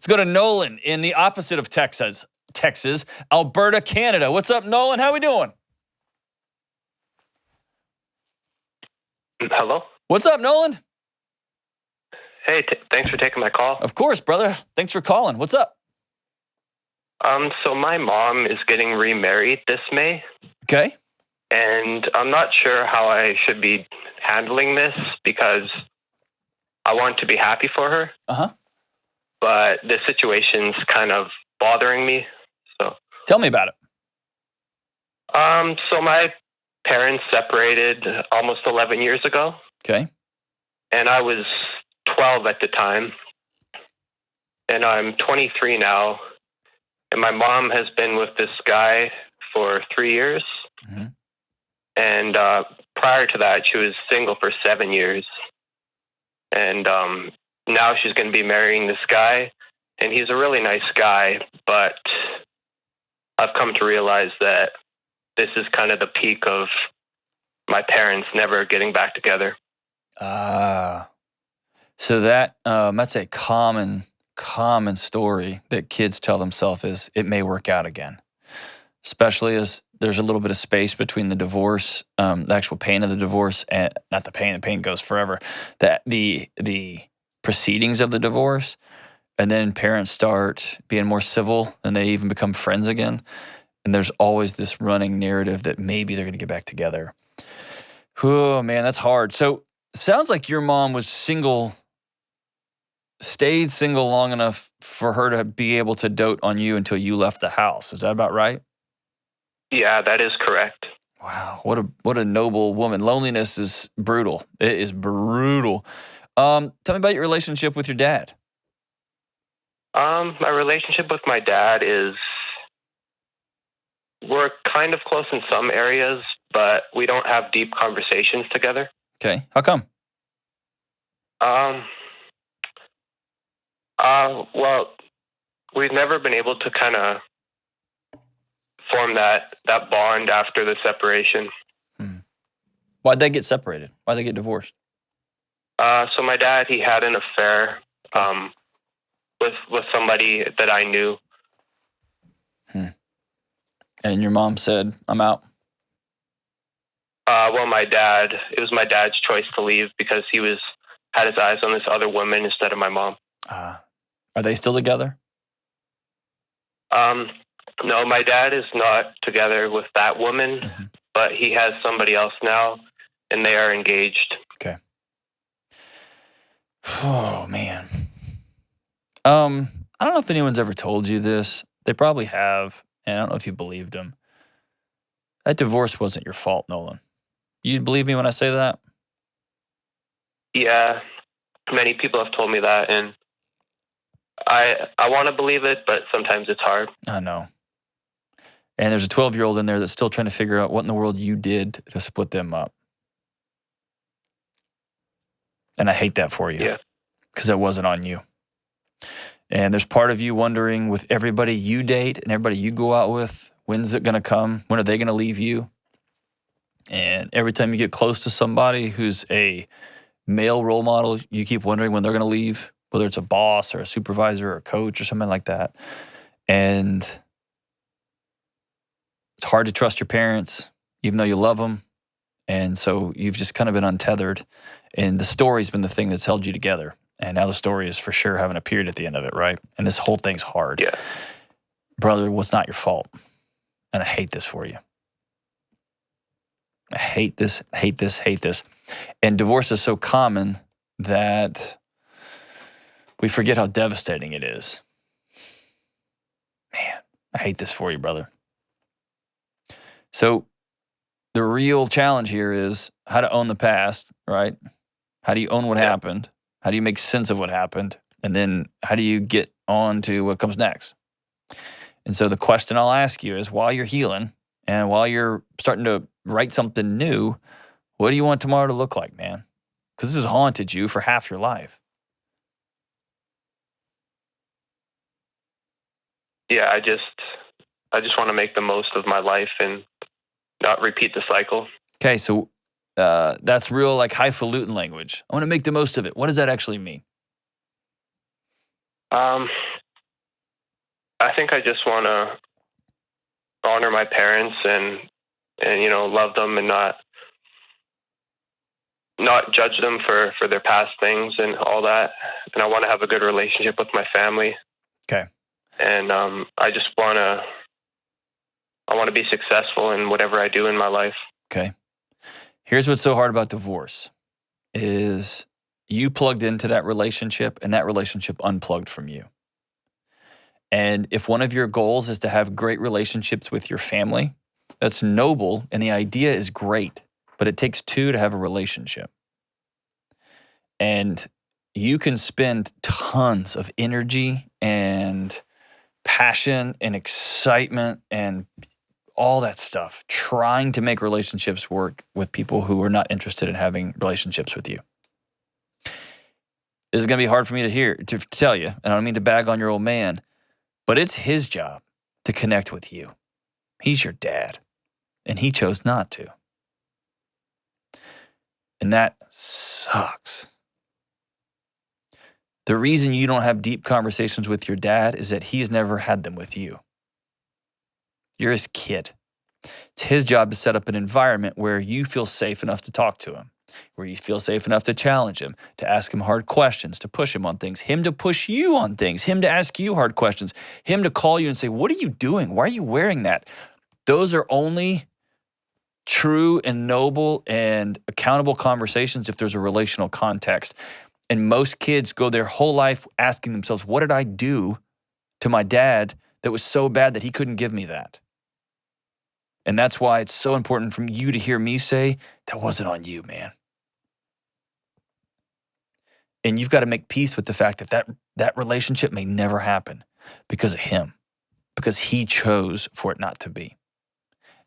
Let's go to Nolan in the opposite of Texas, Alberta, Canada. What's up, Nolan? How we doing? Hello? What's up, Nolan? Hey, thanks for taking my call. Of course, brother. Thanks for calling. What's up? So my mom is getting remarried this May. Okay. And I'm not sure how I should be handling this because I want to be happy for her. Uh-huh. But the situation's kind of bothering me. So tell me about it. So my parents separated almost 11 years ago. Okay. And I was 12 at the time. And I'm 23 now. And my mom has been with this guy for 3 years. Mm-hmm. And prior to that, she was single for 7 years. And now she's going to be marrying this guy. And he's a really nice guy. But I've come to realize that this is kind of the peak of my parents never getting back together. So that's a common story that kids tell themselves is it may work out again, especially as there's a little bit of space between the divorce, the actual pain of the divorce, and not the pain goes forever, that the proceedings of the divorce, and then parents start being more civil and they even become friends again. And there's always this running narrative that maybe they're going to get back together. Oh, man, that's hard. So it sounds like your mom was stayed single long enough for her to be able to dote on you until you left the house. Is that about right? Yeah, that is correct. Wow, what a noble woman. Loneliness is brutal. It is brutal. Tell me about your relationship with your dad. My relationship with my dad is we're kind of close in some areas, but we don't have deep conversations together. Okay, how come? Well, we've never been able to kind of form that bond after the separation. Why'd they get separated? Why'd they get divorced? So my dad, he had an affair with somebody that I knew. And your mom said, I'm out? Well, it was my dad's choice to leave because he had his eyes on this other woman instead of my mom. Are they still together? No, my dad is not together with that woman, but he has somebody else now, and they are engaged. Okay. Oh, man. I don't know if anyone's ever told you this. They probably have, and I don't know if you believed them. That divorce wasn't your fault, Nolan. You believe me when I say that? Yeah, many people have told me that, and I want to believe it, but sometimes it's hard. I know. And there's a 12-year-old in there that's still trying to figure out what in the world you did to split them up. And I hate that for you. Yeah. Because it wasn't on you. And there's part of you wondering with everybody you date and everybody you go out with, when's it going to come? When are they going to leave you? And every time you get close to somebody who's a male role model, you keep wondering when they're going to leave, whether it's a boss or a supervisor or a coach or something like that. And it's hard to trust your parents, even though you love them. And so you've just kind of been untethered. And the story's been the thing that's held you together. And now the story is for sure having a period at the end of it, right? And this whole thing's hard. Yeah. Brother, what's not your fault? And I hate this for you. I hate this. And divorce is so common that we forget how devastating it is. Man, I hate this for you, brother. So the real challenge here is how to own the past, right? How do you own what happened? How do you make sense of what happened? And then how do you get on to what comes next? And so the question I'll ask you is, while you're healing and while you're starting to write something new, what do you want tomorrow to look like, man? Because this has haunted you for half your life. Yeah, I just want to make the most of my life and not repeat the cycle. Okay, so that's real like highfalutin language. I want to make the most of it. What does that actually mean? I think I just want to honor my parents and love them and not judge them for their past things and all that. And I want to have a good relationship with my family. Okay. And I want to be successful in whatever I do in my life. Okay. Here's what's so hard about divorce is you plugged into that relationship and that relationship unplugged from you. And if one of your goals is to have great relationships with your family, that's noble and the idea is great, but it takes two to have a relationship. And you can spend tons of energy and passion and excitement and all that stuff trying to make relationships work with people who are not interested in having relationships with you. This is going to be hard for me to tell you, and I don't mean to bag on your old man, but it's his job to connect with you. He's your dad, and he chose not to. And that sucks. The reason you don't have deep conversations with your dad is that he's never had them with you. You're his kid. It's his job to set up an environment where you feel safe enough to talk to him, where you feel safe enough to challenge him, to ask him hard questions, to push him on things, him to push you on things, him to ask you hard questions, him to call you and say, what are you doing? Why are you wearing that? Those are only true and noble and accountable conversations if there's a relational context. And most kids go their whole life asking themselves, what did I do to my dad that was so bad that he couldn't give me that? And that's why it's so important for you to hear me say, that wasn't on you, man. And you've got to make peace with the fact that relationship may never happen because of him, because he chose for it not to be.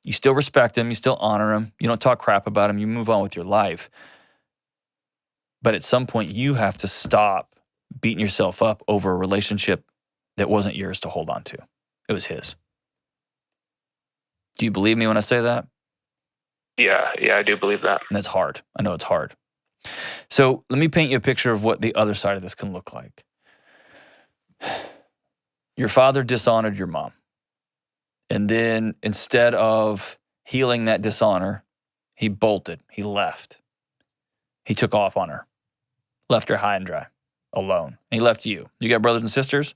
You still respect him, you still honor him, you don't talk crap about him, you move on with your life. But at some point, you have to stop beating yourself up over a relationship that wasn't yours to hold on to. It was his. Do you believe me when I say that? Yeah, I do believe that. And that's hard. I know it's hard. So let me paint you a picture of what the other side of this can look like. Your father dishonored your mom. And then instead of healing that dishonor, he bolted, he left. He took off on her, left her high and dry, alone. And he left you. You got brothers and sisters?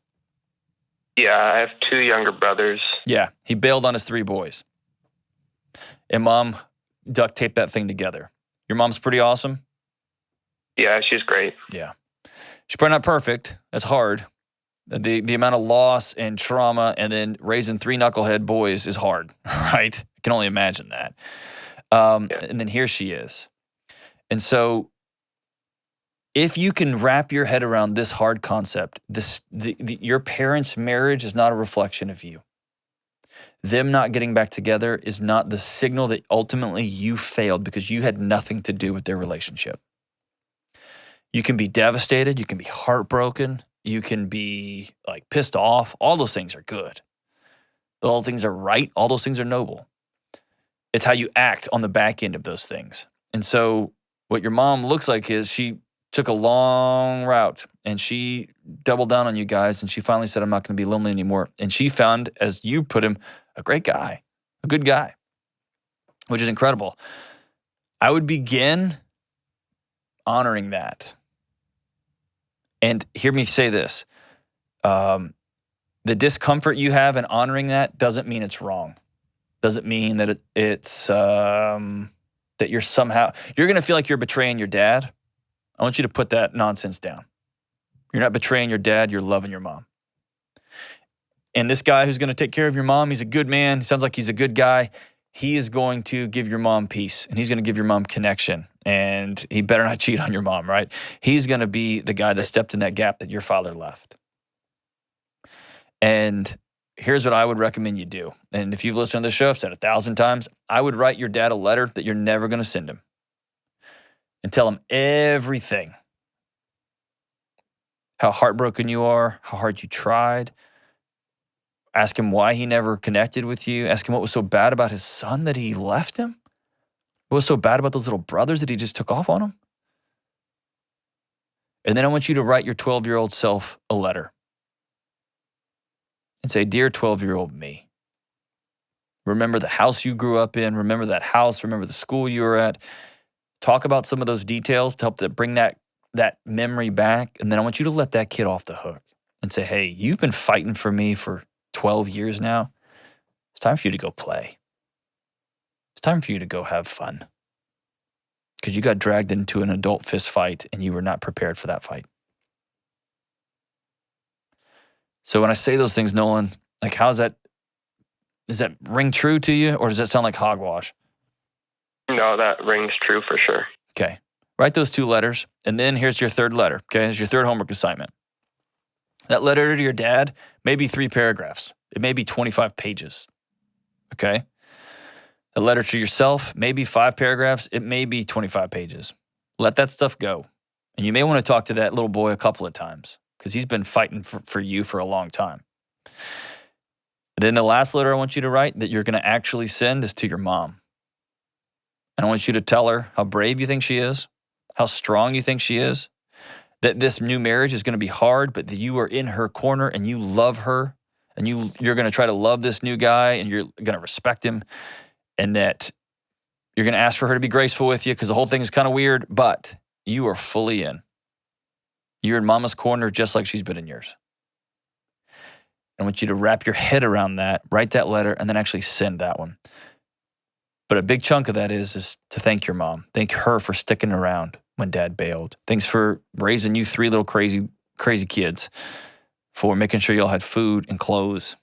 Yeah, I have 2 younger brothers. Yeah, he bailed on his 3 boys. And mom duct taped that thing together. Your mom's pretty awesome? Yeah, she's great. Yeah. She's probably not perfect. That's hard. The amount of loss and trauma and then raising 3 knucklehead boys is hard, right? I can only imagine that. And then here she is. And so if you can wrap your head around this hard concept, your parents' marriage is not a reflection of you. Them not getting back together is not the signal that ultimately you failed because you had nothing to do with their relationship. You can be devastated. You can be heartbroken. You can be like pissed off. All those things are good. All things are right. All those things are noble. It's how you act on the back end of those things. And so what your mom looks like is she took a long route and she doubled down on you guys and she finally said, I'm not going to be lonely anymore. And she found, as you put him, a great guy, a good guy, which is incredible. I would begin honoring that. And hear me say this. The discomfort you have in honoring that doesn't mean it's wrong. Doesn't mean that it's that you're going to feel like you're betraying your dad. I want you to put that nonsense down. You're not betraying your dad. You're loving your mom. And this guy who's going to take care of your mom, he's a good man. He sounds like he's a good guy. He is going to give your mom peace, and he's going to give your mom connection. And he better not cheat on your mom, right? He's going to be the guy that stepped in that gap that your father left. And here's what I would recommend you do. And if you've listened to the show, I've said 1,000 times, I would write your dad a letter that you're never going to send him and tell him everything. How heartbroken you are, how hard you tried. Ask him why he never connected with you. Ask him what was so bad about his son that he left him. What was so bad about those little brothers that he just took off on him? And then I want you to write your 12-year-old self a letter. and say, "Dear 12-year-old me, remember the house you grew up in, remember that house, remember the school you were at." Talk about some of those details to help to bring that memory back. And then I want you to let that kid off the hook and say, "Hey, you've been fighting for me for 12 years now. It's time for you to go play. It's time for you to go have fun. Because you got dragged into an adult fist fight and you were not prepared for that fight." So when I say those things, Nolan, like does that ring true to you, or does that sound like hogwash? No, that rings true for sure. Okay. Write those 2 letters, and then here's your 3rd letter. Okay, here's your 3rd homework assignment. That letter to your dad may be 3 paragraphs. It may be 25 pages. Okay? A letter to yourself may be 5 paragraphs. It may be 25 pages. Let that stuff go. And you may want to talk to that little boy a couple of times because he's been fighting for you for a long time. And then the last letter I want you to write that you're going to actually send is to your mom. And I want you to tell her how brave you think she is, how strong you think she is, that this new marriage is going to be hard, but that you are in her corner and you love her, and you're going to try to love this new guy, and you're going to respect him, and that you're going to ask for her to be graceful with you because the whole thing is kind of weird, but you are fully in. You're in mama's corner just like she's been in yours. I want you to wrap your head around that, write that letter, and then actually send that one. But a big chunk of that is to thank your mom. Thank her for sticking around when dad bailed. Thanks for raising you 3 little crazy kids, for making sure y'all had food and clothes,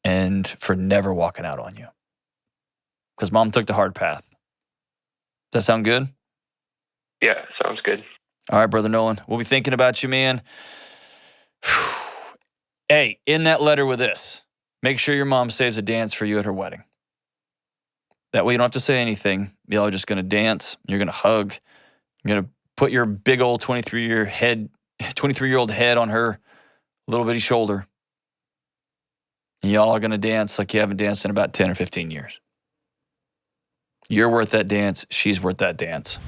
and for never walking out on you. Because mom took the hard path. Does that sound good? Yeah, sounds good. All right, Brother Nolan. We'll be thinking about you, man. Hey, in that letter with this, make sure your mom saves a dance for you at her wedding. That way you don't have to say anything. Y'all are just going to dance. You're going to hug. You're going to put your big old 23-year-old head on her little bitty shoulder. And y'all are going to dance like you haven't danced in about 10 or 15 years. You're worth that dance. She's worth that dance.